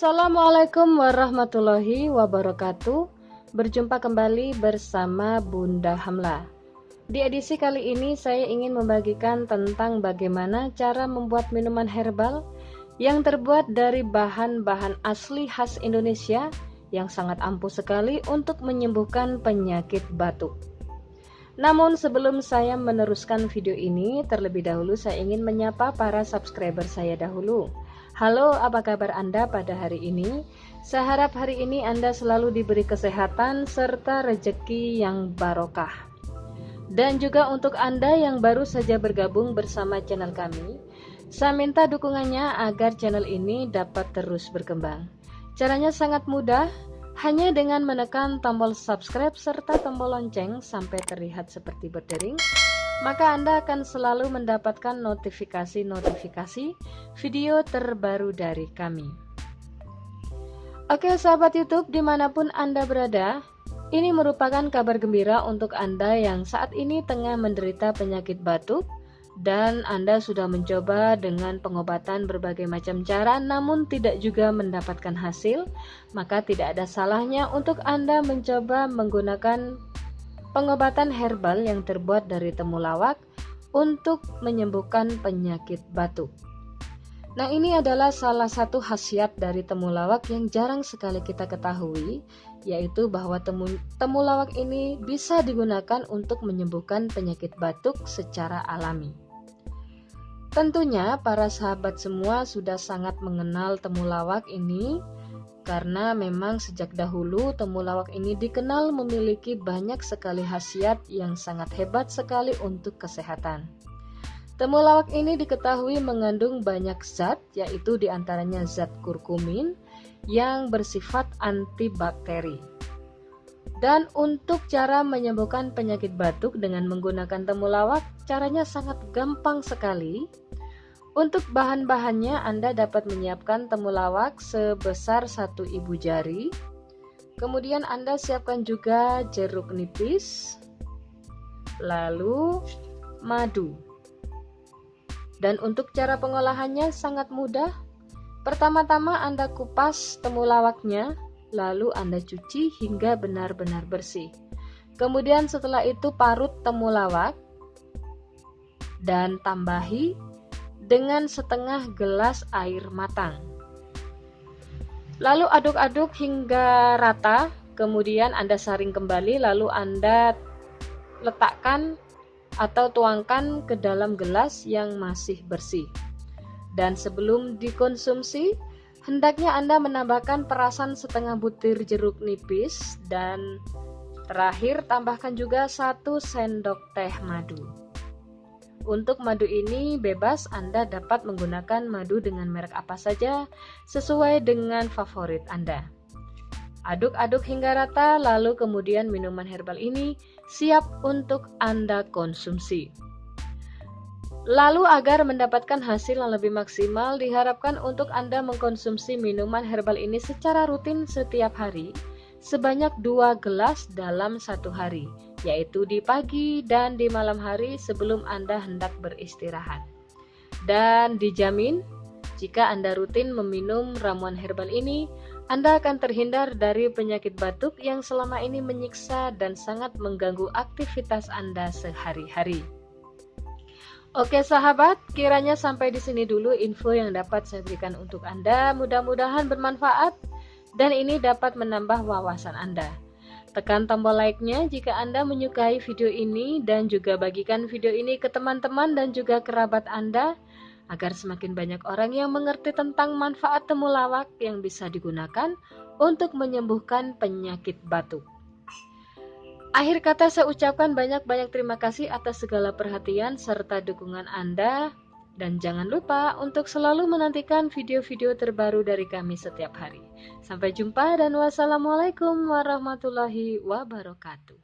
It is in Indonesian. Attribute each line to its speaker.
Speaker 1: Assalamualaikum warahmatullahi wabarakatuh. Berjumpa kembali bersama Bunda Hamla. Di edisi kali ini saya ingin membagikan tentang bagaimana cara membuat minuman herbal yang terbuat dari bahan-bahan asli khas Indonesia yang sangat ampuh sekali untuk menyembuhkan penyakit batuk. Namun sebelum saya meneruskan video ini, terlebih dahulu saya ingin menyapa para subscriber saya dahulu. Halo, apa kabar Anda pada hari ini? Saya harap hari ini Anda selalu diberi kesehatan serta rezeki yang barokah. Dan juga untuk Anda yang baru saja bergabung bersama channel kami, saya minta dukungannya agar channel ini dapat terus berkembang. Caranya sangat mudah, hanya dengan menekan tombol subscribe serta tombol lonceng sampai terlihat seperti berdering, maka Anda akan selalu mendapatkan notifikasi video terbaru dari kami. Oke sahabat YouTube, dimanapun Anda berada, ini merupakan kabar gembira untuk Anda yang saat ini tengah menderita penyakit batuk dan Anda sudah mencoba dengan pengobatan berbagai macam cara namun tidak juga mendapatkan hasil. Maka tidak ada salahnya untuk Anda mencoba menggunakan pengobatan herbal yang terbuat dari temulawak untuk menyembuhkan penyakit batuk. Nah, ini adalah salah satu khasiat dari temulawak yang jarang sekali kita ketahui, yaitu bahwa temulawak ini bisa digunakan untuk menyembuhkan penyakit batuk secara alami. Tentunya para sahabat semua sudah sangat mengenal temulawak ini, karena memang sejak dahulu temulawak ini dikenal memiliki banyak sekali khasiat yang sangat hebat sekali untuk kesehatan. Temulawak ini diketahui mengandung banyak zat, yaitu diantaranya zat kurkumin yang bersifat antibakteri. Dan untuk cara menyembuhkan penyakit batuk dengan menggunakan temulawak, caranya sangat gampang sekali. Untuk bahan-bahannya Anda dapat menyiapkan temulawak sebesar 1 ibu jari. Kemudian Anda siapkan juga jeruk nipis, lalu madu. Dan untuk cara pengolahannya sangat mudah. Pertama-tama Anda kupas temulawaknya, lalu Anda cuci hingga benar-benar bersih. Kemudian setelah itu parut temulawak dan tambahi dengan setengah gelas air matang. Lalu aduk-aduk hingga rata, kemudian Anda saring kembali, lalu Anda letakkan atau tuangkan ke dalam gelas yang masih bersih. Dan sebelum dikonsumsi, hendaknya Anda menambahkan perasan setengah butir jeruk nipis dan terakhir tambahkan juga 1 sendok teh madu. Untuk madu ini bebas, Anda dapat menggunakan madu dengan merek apa saja sesuai dengan favorit Anda. Aduk-aduk hingga rata, lalu kemudian minuman herbal ini siap untuk Anda konsumsi. Lalu agar mendapatkan hasil yang lebih maksimal, diharapkan untuk Anda mengkonsumsi minuman herbal ini secara rutin setiap hari, sebanyak 2 gelas dalam 1 hari, yaitu di pagi dan di malam hari sebelum Anda hendak beristirahat. Dan dijamin, jika Anda rutin meminum ramuan herbal ini, Anda akan terhindar dari penyakit batuk yang selama ini menyiksa dan sangat mengganggu aktivitas Anda sehari-hari. Oke sahabat, kiranya sampai di sini dulu info yang dapat saya berikan untuk Anda. Mudah-mudahan bermanfaat dan ini dapat menambah wawasan Anda. Tekan tombol like-nya jika Anda menyukai video ini dan juga bagikan video ini ke teman-teman dan juga kerabat Anda agar semakin banyak orang yang mengerti tentang manfaat temulawak yang bisa digunakan untuk menyembuhkan penyakit batuk. Akhir kata saya ucapkan banyak-banyak terima kasih atas segala perhatian serta dukungan Anda. Dan jangan lupa untuk selalu menantikan video-video terbaru dari kami setiap hari. Sampai jumpa dan wassalamualaikum warahmatullahi wabarakatuh.